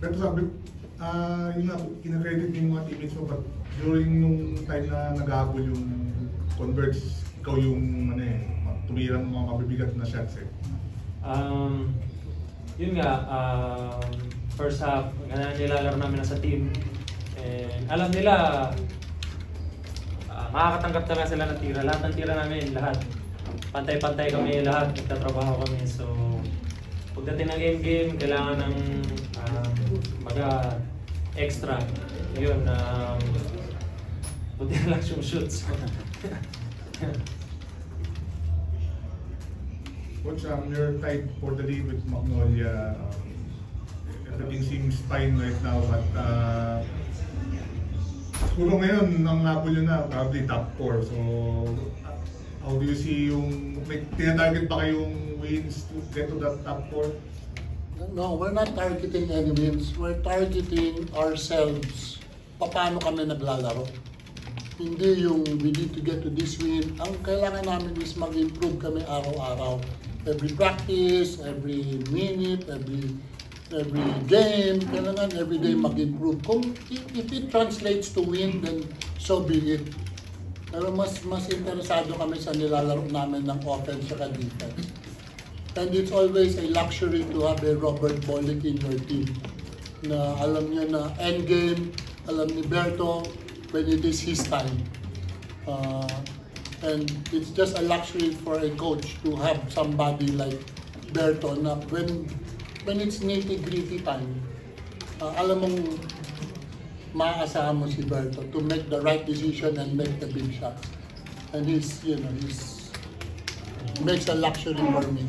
Pero sabi, yun nga, kinakredit niyo yung mga teammates mo, but during nung time na nag-aabol yung Converge, ikaw yung tumira ng mga mabibigat na shots eh. Yun nga, first half, ganun nilalaro namin sa team. And alam nila, makakatanggap talaga sila ng tira. Lahat ng tira namin, lahat. Pantay-pantay kami lahat, nagtatrabaho kami. So, pagdating ng game, kailangan ng extra. Yun, buti na lang yung shoots. Coach, you're tied for the lead with Magnolia. Everything seems fine right now, but siguro ngayon, ang napol yun na, probably top 4. So, how do you see yung, may tinatarget pa kayong wins to get to that top 4? No, we're not targeting any wins. We're targeting ourselves. Paano kami naglalaro. Hindi yung we need to get to this win. Ang kailangan namin is mag-improve kami araw-araw. Every practice, every minute, every game, kailangan every day mag-improve. If it translates to win, then so be it. Pero mas interesado kami sa nilalaro namin ng offense at defense. And it's always a luxury to have a Robert Bolick in your team. Na alam niya na end game, alam ni Berto when it is his time. And it's just a luxury for a coach to have somebody like Berto na when it's nitty-gritty time, alam mong maaasahan mo si Berto to make the right decision and make the big shots. And he's makes a luxury for me.